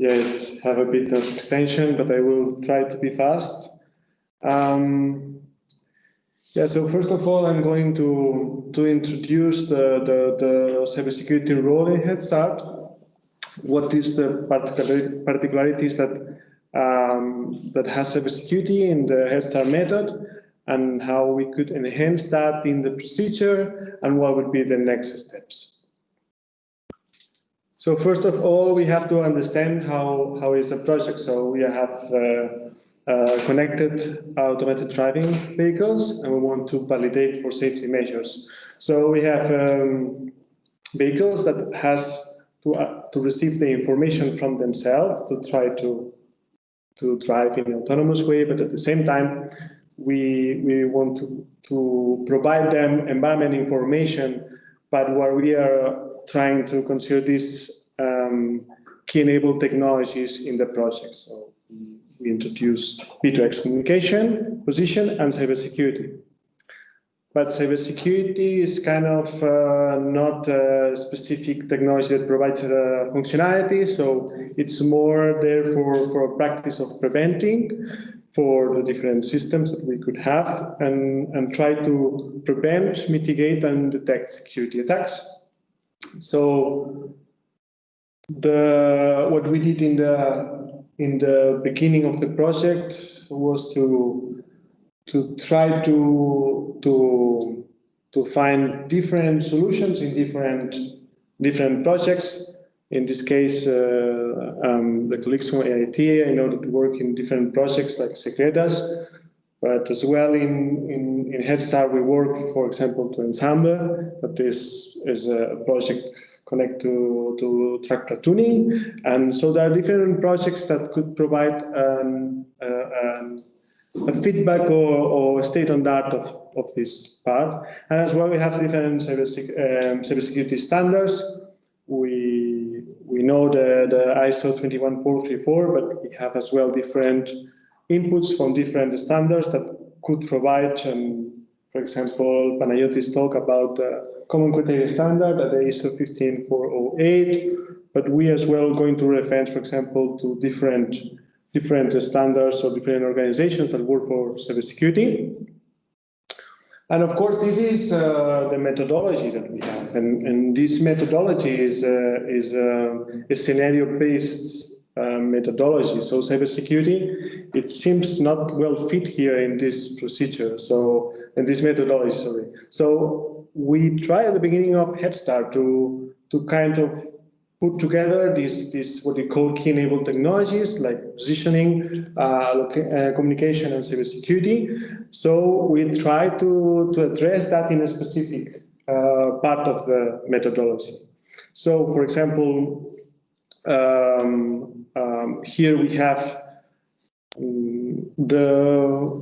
yes, have a bit of extension, but I will try to be fast. Yeah, so first of all, I'm going to introduce the cybersecurity role in Headstart. What is the particularities that that has cybersecurity in the Headstart method, and how we could enhance that in the procedure, and what would be the next steps. So first of all, we have to understand how is a project. So we have connected automated driving vehicles, and we want to validate for safety measures. So we have vehicles that has to receive the information from themselves to try to drive in an autonomous way, but at the same time, we want to provide them environment information, but where we are trying to consider these key-enabled technologies in the project. So we introduced V2X communication, position, and cybersecurity. But cybersecurity is kind of not a specific technology that provides functionality, so it's more there for a practice of preventing for the different systems that we could have, and try to prevent, mitigate, and detect security attacks. So what we did in the beginning of the project was to try to find different solutions in different projects. In this case, the colleagues from AIT, I know that work in different projects like Secretas, but as well in Headstart we work, for example, to Ensemble, that is a project connected to track platooning, and so there are different projects that could provide a feedback or a state on that of this part. And as well, we have different cybersecurity standards. We know the ISO 21434, but we have as well different inputs from different standards that could provide, for example, Panayotis talk about the common criteria standard at the ISO 15408, but we as well going to refer, for example, to different standards or different organizations that work for cybersecurity. And of course, this is the methodology that we have, and this methodology is a scenario-based methodology. So cybersecurity, it seems not well fit here in this procedure. So in this methodology, sorry. So we try at the beginning of Headstart to kind of put together these what we call key-enabled technologies like positioning, communication, and cybersecurity. So we try to address that in a specific part of the methodology. So, for example, here we have the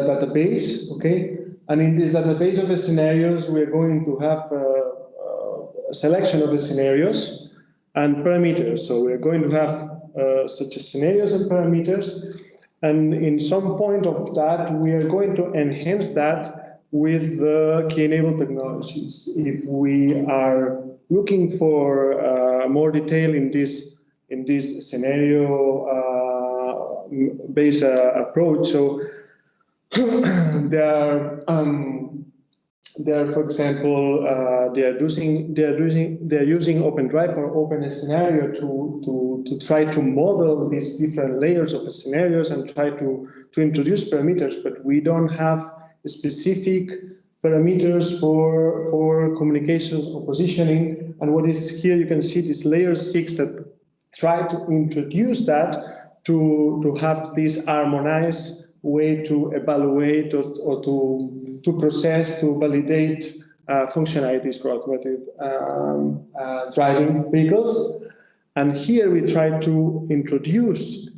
database, okay? And in this database of the scenarios, we're going to have a selection of the scenarios and parameters. So we're going to have such as scenarios and parameters, and in some point of that, we are going to enhance that with the key-enabled technologies. If we are looking for more detail in this scenario-based approach, so there are, for example, they are using OpenDrive or OpenScenario to try to model these different layers of the scenarios and try to introduce parameters, but we don't have specific parameters for communications or positioning. And what is here, you can see this layer 6 that try to introduce that to have this harmonized way to evaluate or to process, to validate functionalities for automated driving vehicles. And here we try to introduce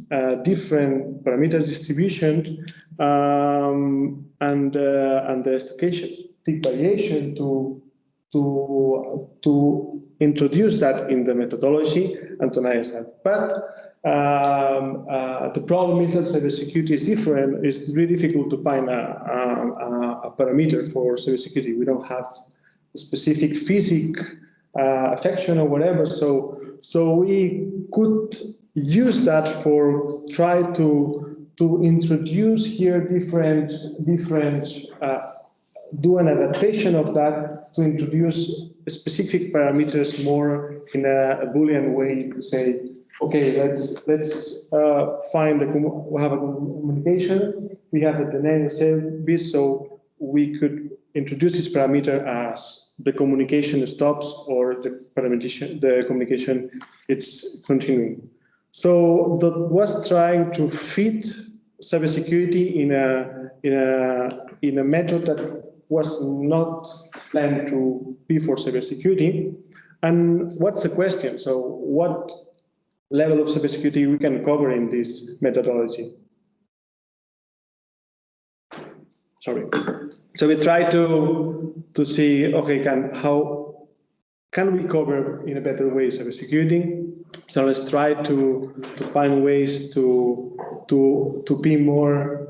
different parameter distribution and the stochastic variation to introduce that in the methodology and to analyze that. But the problem is that cybersecurity is different. It's really difficult to find a parameter for cybersecurity. We don't have a specific physics affection or whatever. So we could use that for try to introduce here different do an adaptation of that to introduce specific parameters more in a Boolean way to say, okay, let's find we have a communication, we have the name service, so we could introduce this parameter as the communication stops or the communication it's continuing. So that was trying to fit cybersecurity in a method that was not planned to be for cybersecurity. And what's the question? So what level of cybersecurity we can cover in this methodology? Sorry. So we try to see, okay, how can we cover in a better way cybersecurity? So let's try to find ways to be more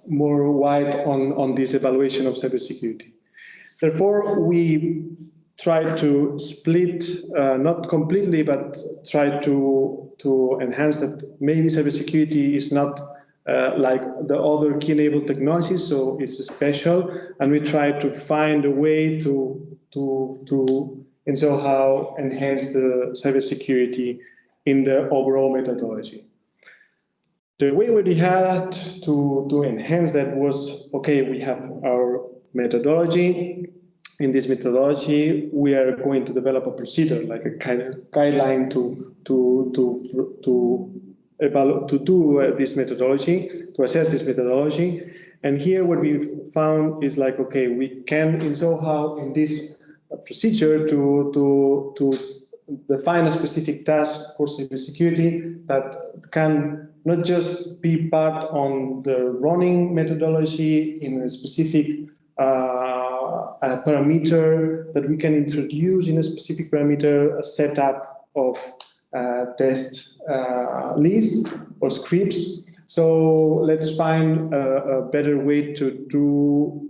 wide on this evaluation of cybersecurity. Therefore, we try to split, not completely, but try to enhance that maybe cybersecurity is not like the other key-enabled technologies, so it's special, and we try to find a way to and so how enhance the cybersecurity in the overall methodology. The way we had to enhance that was, okay, we have our methodology. In this methodology, we are going to develop a procedure, like a kind of guideline to do this methodology, to assess this methodology. And here what we found is like, okay, we can in this procedure to define a specific task for cybersecurity that can not just be part on the running methodology in a specific parameter, that we can introduce in a specific parameter a setup of test list or scripts. So let's find a better way to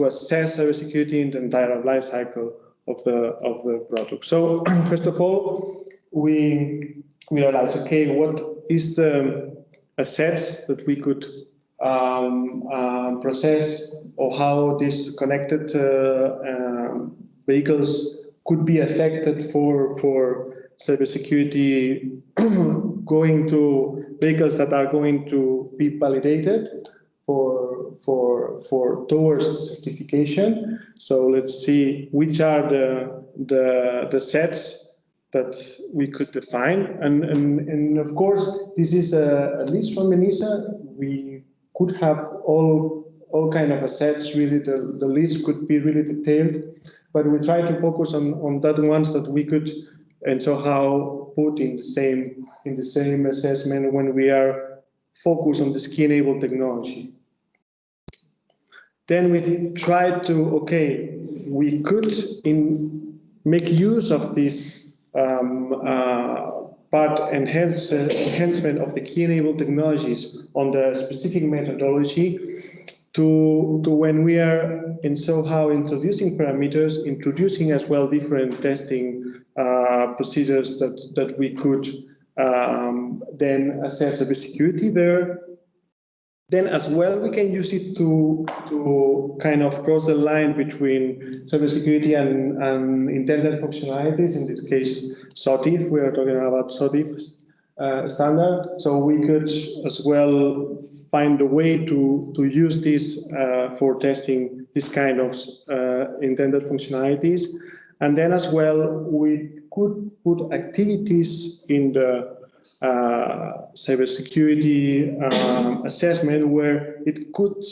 assess cybersecurity in the entire life cycle of the product. So first of all, we realized, okay, what is the assets that we could process, or how these connected vehicles could be affected for cybersecurity going to vehicles that are going to be validated towards certification. So let's see which are the sets that we could define, and of course this is at least from ENISA we could have all kind of assets. Really, the list could be really detailed, but we try to focus on that ones that we could and somehow put in the same assessment when we are focused on the key-enabled technology. Then we tried to, okay, we could make use of this part enhancement of the key-enabled technologies on the specific methodology to when we are somehow introducing parameters, introducing as well different testing procedures that we could then assess cybersecurity there. Then as well, we can use it to kind of cross the line between cybersecurity and intended functionalities. In this case, SOTIF, we are talking about SOTIF standard. So we could as well find a way to use this for testing this kind of intended functionalities. And then as well, we could put activities in the cybersecurity assessment where it could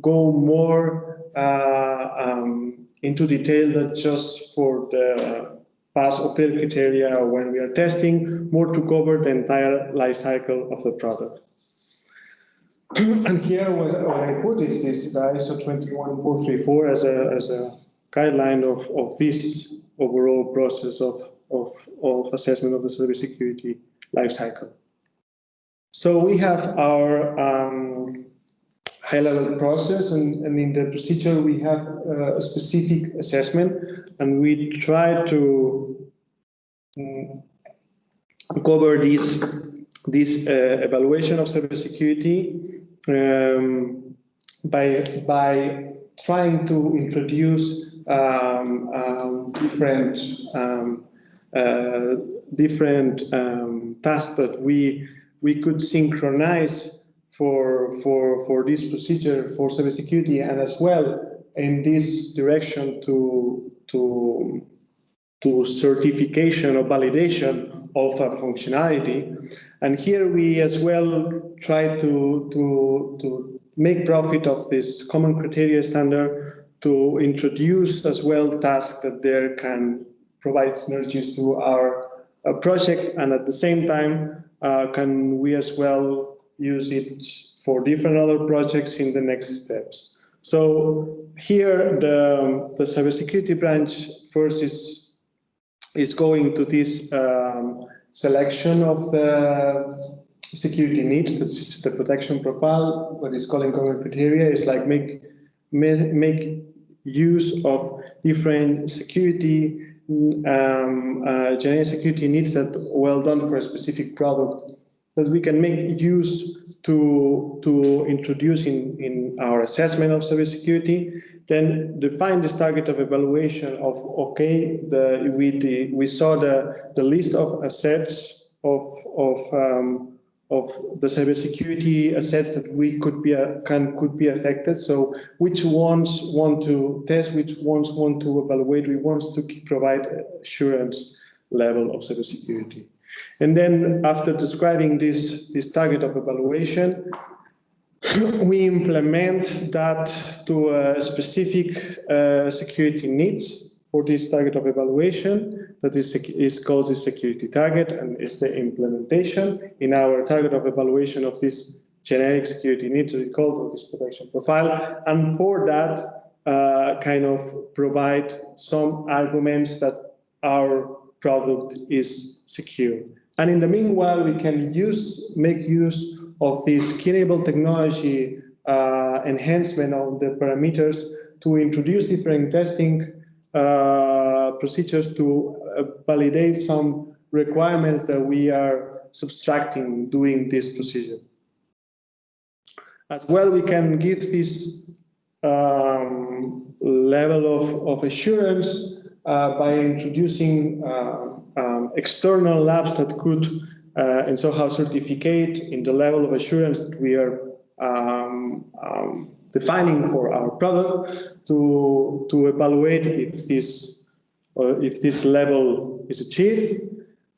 go more into detail, not just for the pass or fail criteria when we are testing, more to cover the entire life cycle of the product. And here what I put is this the ISO 21434 as a guideline of this overall process of assessment of the cybersecurity life cycle. So we have our high-level process, and in the procedure we have a specific assessment, and we try to cover this evaluation of cybersecurity by trying to introduce different tasks that we could synchronize for this procedure for cybersecurity, and as well in this direction to certification or validation of a functionality. And here we as well try to make profit of this common criteria standard to introduce as well tasks that there can provide synergies to our project, and at the same time can we as well use it for different other projects in the next steps. So here the cybersecurity branch first is going to this selection of the security needs. This is the protection profile. What is called in common criteria is like make use of different security generic security needs that well done for a specific product that we can make use to introduce in our assessment of cybersecurity. Then define this target of evaluation of okay, we saw the list of assets of the cybersecurity assets that we could be affected. So which ones want to test, which ones want to evaluate, we want to provide assurance level of cybersecurity. And then after describing this target of evaluation, we implement that to a specific security needs for this target of evaluation that is called the security target, and is the implementation in our target of evaluation of this generic security needs, we call this protection profile. And for that, kind of provide some arguments that our product is secure. And in the meanwhile, we can make use of this key-enabled technology enhancement of the parameters to introduce different testing procedures to validate some requirements that we are subtracting doing this procedure. As well, we can give this level of assurance by introducing external labs that could and somehow certificate in the level of assurance that we are defining for our product to evaluate if this level is achieved,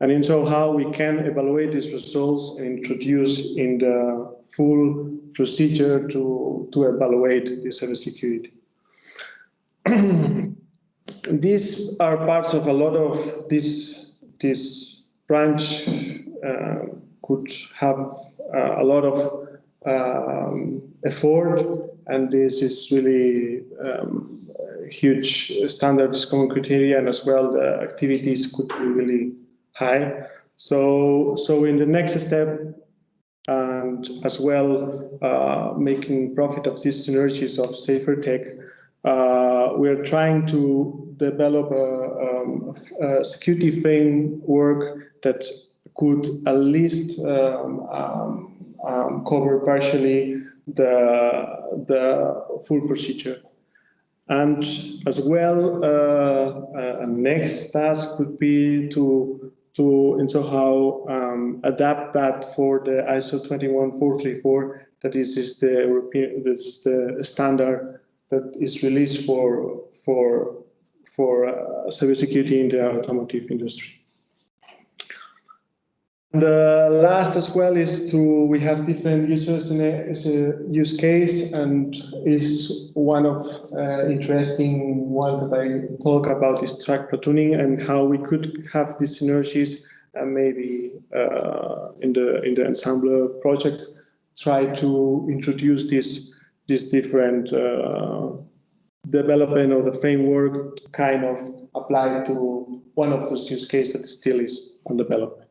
and in so how we can evaluate these results and introduce in the full procedure to evaluate the cybersecurity. These are parts of a lot of this branch could have a lot of effort, and this is really huge standards, common criteria, and as well the activities could be really high. So in the next step, and as well making profit of these synergies of safer tech, we're trying to develop a security framework that could at least cover partially the full procedure. And as well, a next task could be to somehow adapt that for the ISO 21434. That is the European, this is the standard that is released for cybersecurity in the automotive industry. The last as well is we have different users in a use case, and is one of interesting ones that I talk about is track platooning and how we could have these synergies, and maybe in the Ensemble project try to introduce this different development of the framework to kind of apply to one of those use cases that still is on development.